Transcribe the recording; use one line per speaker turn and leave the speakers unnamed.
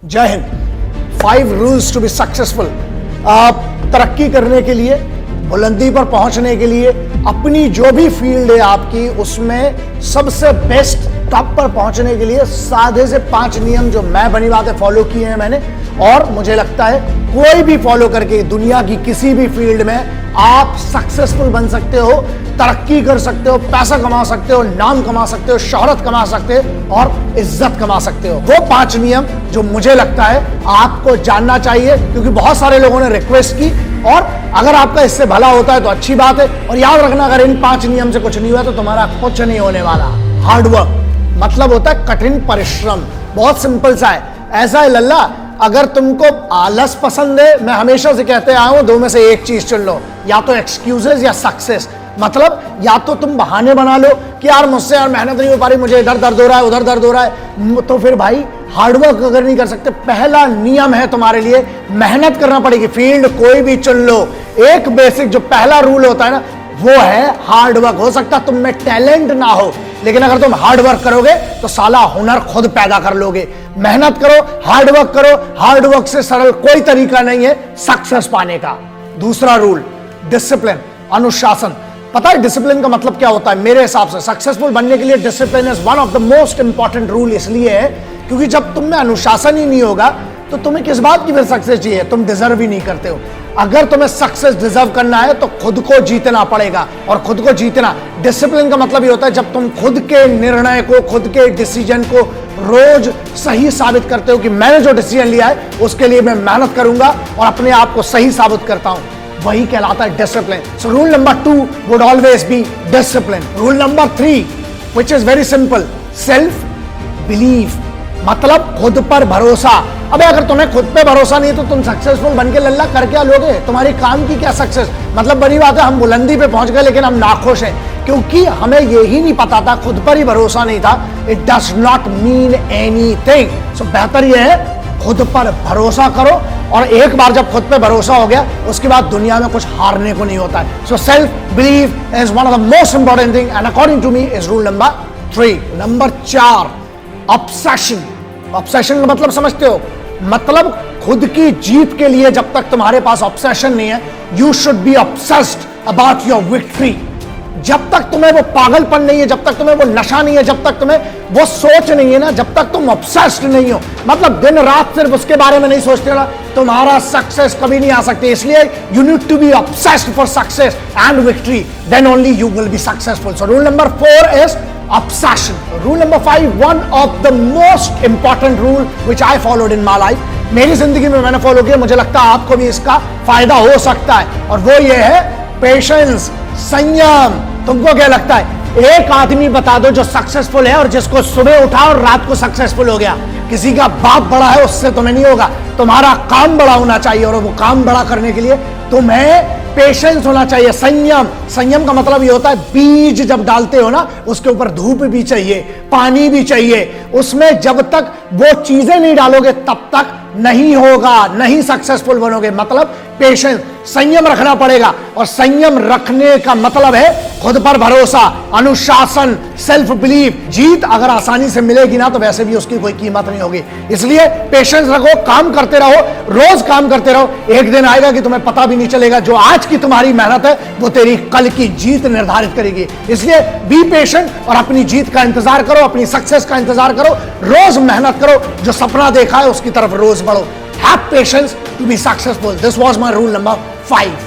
जय हिंद। 5 rules to be successful. तरक्की करने के लिए, बुलंदी पर पहुंचने के लिए, अपनी जो भी फील्ड है आपकी उसमें सबसे बेस्ट टॉप पर पहुंचने के लिए साधे से 5 नियम जो मैं बनी बातें फॉलो किए हैं मैंने, और मुझे लगता है कोई भी फॉलो करके दुनिया की किसी भी फील्ड में आप सक्सेसफुल बन सकते हो, तरक्की कर सकते हो, पैसा कमा सकते हो, नाम कमा सकते हो, शोहरत कमा सकते हो और इज्जत कमा सकते हो। वो 5 नियम जो मुझे लगता है आपको जानना चाहिए, क्योंकि बहुत सारे लोगों ने रिक्वेस्ट की, और अगर आपका इससे भला होता है तो अच्छी बात है। और याद रखना, अगर इन 5 नियम से कुछ नहीं हुआ तो तुम्हारा कुछ नहीं होने वाला। हार्डवर्क मतलब होता है कठिन परिश्रम। बहुत सिंपल सा है, ऐसा है लल्ला, अगर तुमको आलस पसंद है, मैं हमेशा से कहते आया हूं, 2 में से एक चीज चुन लो, या तो एक्सक्यूजेस या सक्सेस। मतलब या तो तुम बहाने बना लो कि यार मुझसे यार मेहनत नहीं हो पा रही, मुझे इधर दर्द हो रहा है, उधर दर्द हो रहा है, तो फिर भाई हार्डवर्क अगर नहीं कर सकते, पहला नियम है तुम्हारे लिए मेहनत करना पड़ेगी। फील्ड कोई भी चुन लो, एक बेसिक जो पहला रूल होता है ना, वो है हार्डवर्क। हो सकता है तुम में टैलेंट ना हो, लेकिन अगर तुम हार्डवर्क करोगे तो साला हुनर खुद पैदा कर लोगे। मेहनत करो, हार्डवर्क करो, हार्डवर्क से सरल कोई तरीका नहीं है सक्सेस पाने का। दूसरा रूल, डिसिप्लिन, अनुशासन। पता है डिसिप्लिन का मतलब क्या होता है? मेरे हिसाब से सक्सेसफुल बनने के लिए discipline is one of the most important rule. इसलिए है क्योंकि जब तुम में अनुशासन ही नहीं होगा तो तुम्हें किस बात की फिर सक्सेस चाहिए? तुम डिजर्व ही नहीं करते हो। अगर तुम्हें सक्सेस डिजर्व करना है तो खुद को जीतना पड़ेगा, और खुद को जीतना, डिसिप्लिन का मतलब ये होता है जब तुम खुद के निर्णय को, खुद के डिसीजन को रोज सही साबित करते हो कि मैंने जो डिसीजन लिया है उसके लिए मैं मेहनत करूंगा और अपने आप को सही साबित करता हूं, वही कहलाता है discipline. So rule number 2 would always be discipline. Rule number 3 which is very simple, self believe, मतलब खुद पर भरोसा। अबे अगर तुम्हें खुद पे भरोसा नहीं है तो तुम सक्सेसफुल बन के लल्ला कर क्या लोगे? तुम्हारी काम की क्या सक्सेस? मतलब बड़ी बात है, हम बुलंदी पे पहुंच गए लेकिन हम नाखुश हैं क्योंकि हमें यही नहीं पता था, खुद पर ही भरोसा नहीं था। It does not mean anything. So बेहतर यह है खुद पर भरोसा करो, और एक बार जब खुद पे भरोसा हो गया उसके बाद दुनिया में कुछ हारने को नहीं होता है। So self believe is one of the most important thing and according to me is rule number 3। Number 4, obsession. Obsession का मतलब समझते हो? मतलब खुद की जीत के लिए जब तक तुम्हारे पास ऑब्सेशन नहीं है, you should be obsessed about your victory. जब तक तुम्हें वो पागलपन नहीं है, जब तक तुम्हें वो नशा नहीं है, जब तक तुम्हें वो सोच नहीं है ना, जब तक तुम ऑब्सेस्ड नहीं हो, मतलब दिन रात सिर्फ उसके बारे में नहीं सोचते हो ना, तुम्हारा सक्सेस कभी नहीं आ सकती। इसलिए you need to be obsessed for success and victory, then only you will be successful. So rule number 4 is obsession. Rule number 5, one of the most important rule which I followed in my life. मेरी जिंदगी में मैंने follow किया, मुझे लगता है आपको भी इसका फायदा हो सकता है, और वो ये है पेशेंस, संयम। तुमको क्या लगता है? एक आदमी बता दो जो सक्सेसफुल है और जिसको सुबह उठा और रात को सक्सेसफुल हो गया। किसी का बाप बड़ा है उससे तुम्हें नहीं होगा, तुम्हारा काम बड़ा होना चाहिए, और वो काम बड़ा करने के लिए तुम्हें पेशेंस होना चाहिए, संयम। संयम का मतलब ये होता है बीज जब डालते हो ना, उसके ऊपर धूप भी चाहिए, पानी भी चाहिए, उसमें जब तक वो चीजें नहीं डालोगे तब तक नहीं होगा, नहीं सक्सेसफुल बनोगे। मतलब पेशेंस, संयम रखना पड़ेगा, और संयम रखने का मतलब है खुद पर भरोसा, अनुशासन, सेल्फ बिलीव। जीत अगर आसानी से मिलेगी ना तो वैसे भी उसकी कोई कीमत नहीं होगी। इसलिए पेशेंस रखो, काम करते रहो, रोज काम करते रहो। एक दिन आएगा कि तुम्हें पता भी नहीं चलेगा, जो आज की तुम्हारी मेहनत है वो तेरी कल की जीत निर्धारित करेगी। इसलिए बी पेशेंट और अपनी जीत का इंतजार करो, अपनी सक्सेस का इंतजार करो, रोज मेहनत करो, जो सपना देखा है उसकी तरफ रोज बढ़ो। Have patience to be successful. This was my rule number 5.